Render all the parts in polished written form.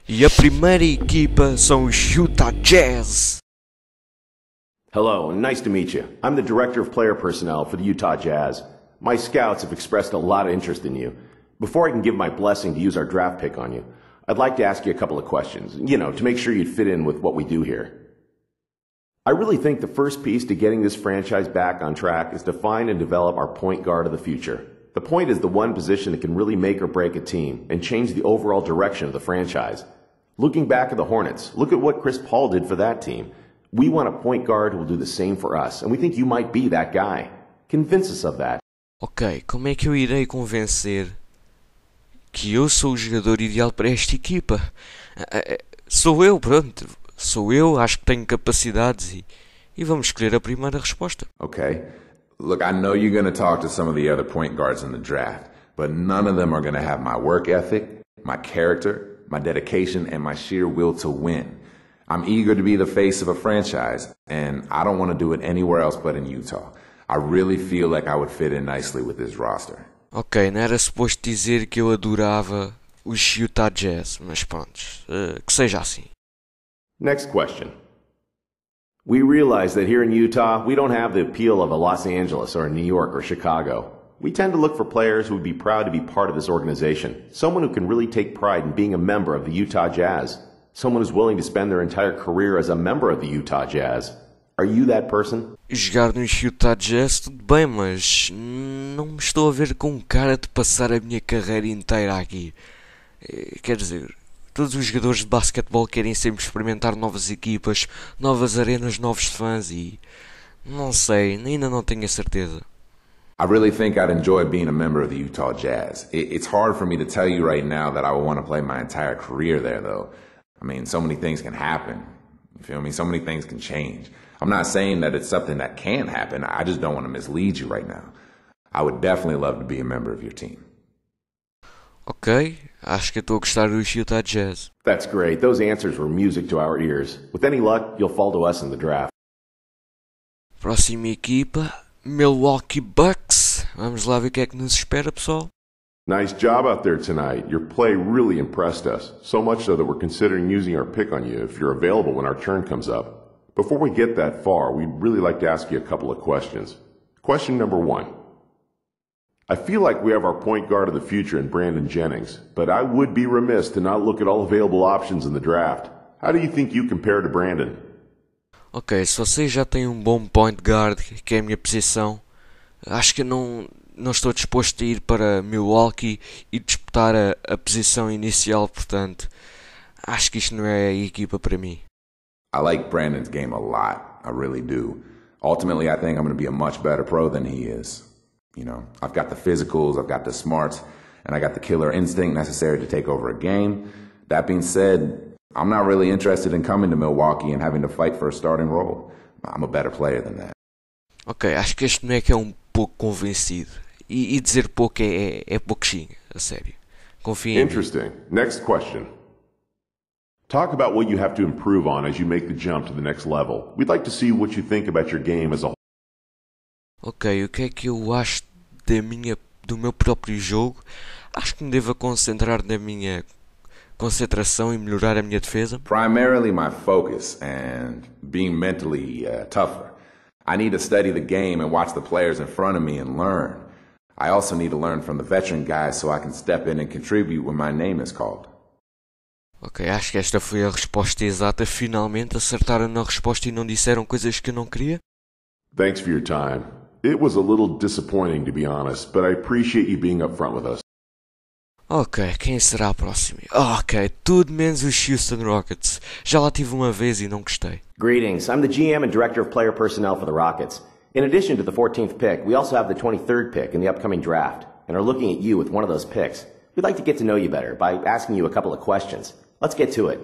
E a primeira equipa são os Utah Jazz. Hello, and nice to meet you. I'm the Director of Player Personnel for the Utah Jazz. My scouts have expressed a lot of interest in you. Before I can give my blessing to use our draft pick on you, I'd like to ask you a couple of questions, to make sure you'd fit in with what we do here. I really think the first piece to getting this franchise back on track is to find and develop our point guard of the future. The point is the one position that can really make or break a team and change the overall direction of the franchise. Looking back at the Hornets, look at what Chris Paul did for that team. We want a point guard who will do the same for us, and we think you might be that guy. Convince us of that. Ok, como é que eu irei convencer que eu sou o jogador ideal para esta equipa? Sou eu, pronto. Sou eu, acho que tenho capacidades e vamos escolher a primeira resposta. Okay. Look, I know you're going to talk to some of the other point guards in the draft, but none of them are going to have my work ethic, my character, my dedication, and my sheer will to win. I'm eager to be the face of a franchise, and I don't want to do it anywhere else but in Utah. I really feel like I would fit in nicely with this roster. Ok, não era suposto dizer que eu adorava os Utah Jazz, mas pronto, que seja assim. Next question. We realize that here in Utah, we don't have the appeal of a Los Angeles or a New York or Chicago. We tend to look for players who would be proud to be part of this organization, someone who can really take pride in being a member of the Utah Jazz. Someone who's willing to spend their entire career as a member of the Utah Jazz. Are you that person? Jogar nos Utah Jazz tudo bem, mas não me estou a ver com cara de passar a minha carreira inteira aqui. Quer dizer, todos os jogadores de basquetebol querem sempre experimentar novas equipas, novas arenas, novos fãs e... não sei, ainda não tenho a certeza. I really think I'd enjoy being a member of the Utah Jazz. It's hard for me to tell you right now that I would want to play my entire career there, though. I mean, so many things can happen. You feel me? So many things can change. I'm not saying that it's something that can happen. I just don't want to mislead you right now. I would definitely love to be a member of your team. Ok, acho que estou a gostar dos Utah Jazz. That's great. Those answers were music to our ears. With any luck, you'll fall to us in the draft. Próxima equipa, Milwaukee Bucks. Vamos lá ver o que é que nos espera, pessoal. Nice job out there tonight. Your play really impressed us, so much so that we're considering using our pick on you if you're available when our turn comes up. Before we get that far, we'd really like to ask you a couple of questions. Question number 1. I feel like we have our point guard of the future in Brandon Jennings, but I would be remiss to not look at all available options in the draft. How do you think you compare to Brandon? Ok, se vocês já têm um bom point guard, que é a minha posição, acho que não estou disposto a ir para Milwaukee e disputar a posição inicial, portanto, acho que isto não é a equipa para mim. I like Brandon's game a lot. I really do. Ultimately, I think I'm going to be a much better pro than he is. I've got the physicals, I've got the smarts, and I got the killer instinct necessary to take over a game. That being said, I'm not really interested in coming to Milwaukee and having to fight for a starting role. I'm a better player than that. Ok, acho que este moleque é um pouco convencido. E dizer pouco é pouquinho, a sério. Confia em mim. Interesting. Next question. Talk about what you have to improve on as you make the jump to the next level. We'd like to see what you think about your game as a whole. Ok, o que é que eu acho do meu próprio jogo? Acho que me devo concentrar na minha concentração e melhorar a minha defesa. Primarily my focus and being mentally tougher. I need to study the game and watch the players in front of me and learn. I also need to learn from the veteran guys so I can step in and contribute when my name is called. Ok, acho que esta foi a resposta exata. Finalmente acertaram na resposta e não disseram coisas que eu não queria. Thanks for your time. It was a little disappointing, to be honest, but I appreciate you being upfront with us. Ok, quem será a próxima? Ok, tudo menos os Houston Rockets. Já lá tive uma vez e não gostei. Greetings. I'm the GM and Director of Player Personnel for the Rockets. In addition to the 14th pick, we also have the 23rd pick in the upcoming draft, and are looking at you with one of those picks. We'd like to get to know you better by asking you a couple of questions. Let's get to it.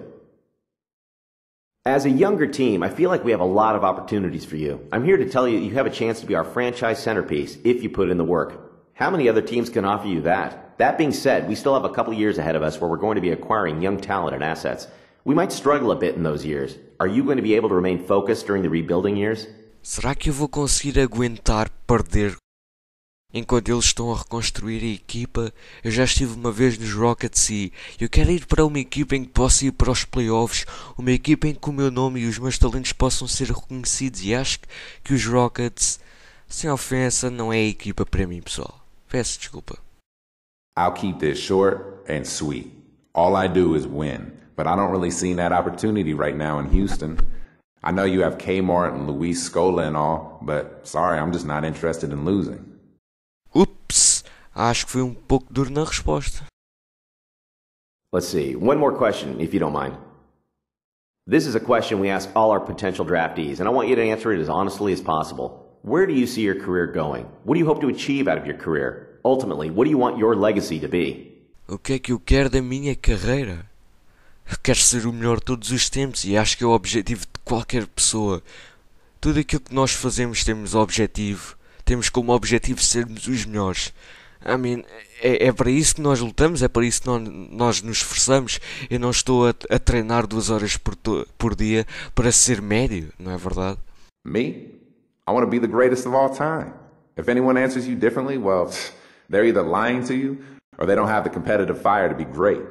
As a younger team, I feel like we have a lot of opportunities for you. I'm here to tell you you have a chance to be our franchise centerpiece if you put in the work. How many other teams can offer you that? That being said, we still have a couple years ahead of us where we're going to be acquiring young talent and assets. We might struggle a bit in those years. Are you going to be able to remain focused during the rebuilding years? Será que eu vou conseguir aguentar perder Enquanto eles estão a reconstruir a equipa, eu já estive uma vez nos Rockets e eu quero ir para uma equipa em que possa ir para os playoffs, uma equipa em que o meu nome e os meus talentos possam ser reconhecidos, e acho que os Rockets, sem ofensa, não é a equipa para mim, pessoal. Peço desculpa. I'll keep this short and sweet. All I do is win, but I don't really see that opportunity right now in Houston. I know you have Kmart and Luis Scola and all, but sorry, I'm just not interested in losing. Ups, acho que foi um pouco duro na resposta. Let's see. One more question, if you don't mind. This is a question we ask all our potential draftees, and I want you to answer it as honestly as possible. Where do you see your career going? What do you hope to achieve out of your career? Ultimately, what do you want your legacy to be? O que é que eu quero da minha carreira? Eu quero ser o melhor de todos os tempos e acho que é o objetivo de qualquer pessoa. Tudo aquilo que nós fazemos temos objetivo. Temos como objetivo sermos os melhores. É para isso que nós lutamos, é para isso que nós nos esforçamos. Eu não estou a treinar 2 horas por dia para ser médio, não é verdade? Me? I want to be the greatest of all time. If anyone answers you differently, well, they're either lying to you or they don't have the competitive fire to be great.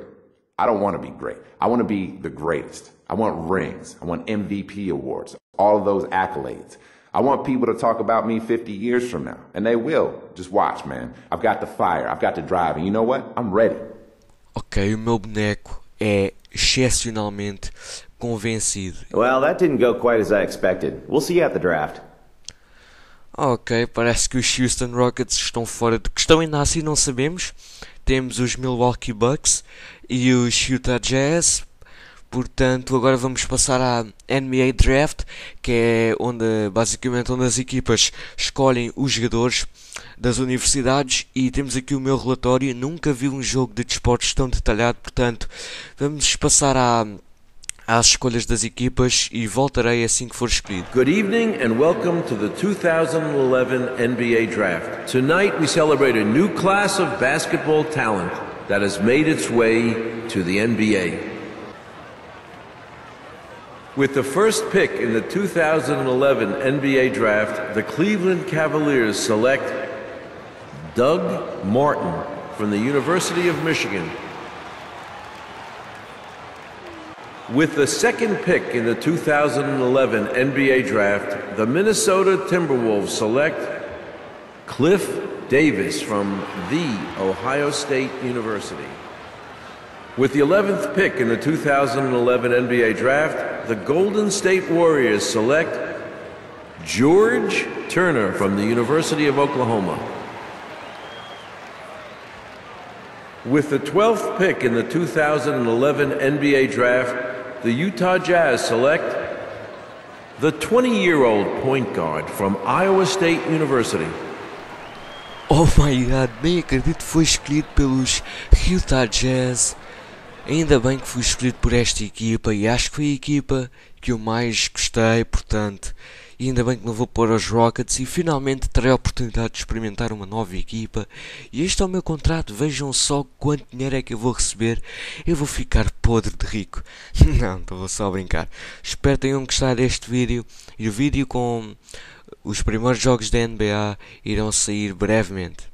I don't want to be great. I want to be the greatest. I want rings. I want MVP awards. All of those accolades. I want people to talk about me 50 years from now. And they will. Just watch, man. I've got the fire. I've got the drive. And you know what? I'm ready. Ok, o meu boneco é excepcionalmente convencido. Well, that didn't go quite as I expected. We'll see you at the draft. Ok, parece que os Houston Rockets estão fora de questão, ainda assim não sabemos. Temos os Milwaukee Bucks e os Utah Jazz. Portanto, agora vamos passar à NBA Draft, que é basicamente onde as equipas escolhem os jogadores das universidades, e temos aqui o meu relatório. Nunca vi um jogo de desportos tão detalhado, portanto, vamos passar às escolhas das equipas e voltarei assim que for escolhido. Good evening and welcome to the 2011 NBA Draft. Tonight we celebrate a new class of basketball talent that has made its way to the NBA. With the first pick in the 2011 NBA Draft, the Cleveland Cavaliers select Doug Martin from the University of Michigan. With the second pick in the 2011 NBA Draft, the Minnesota Timberwolves select Cliff Davis from The Ohio State University. With the 11th pick in the 2011 NBA Draft, the Golden State Warriors select George Turner from the University of Oklahoma. With the 12th pick in the 2011 NBA Draft, the Utah Jazz select the 20-year-old point guard from Iowa State University. Oh my god, nem acredito que foi escolhido pelos Utah Jazz. Ainda bem que fui escolhido por esta equipa e acho que foi a equipa que eu mais gostei, portanto, e ainda bem que não vou pôr os Rockets e finalmente terei a oportunidade de experimentar uma nova equipa. E este é o meu contrato, vejam só quanto dinheiro é que eu vou receber. Eu vou ficar podre de rico. Não, estou só a brincar. Espero que tenham gostado deste vídeo, e o vídeo com os primeiros jogos da NBA irão sair brevemente.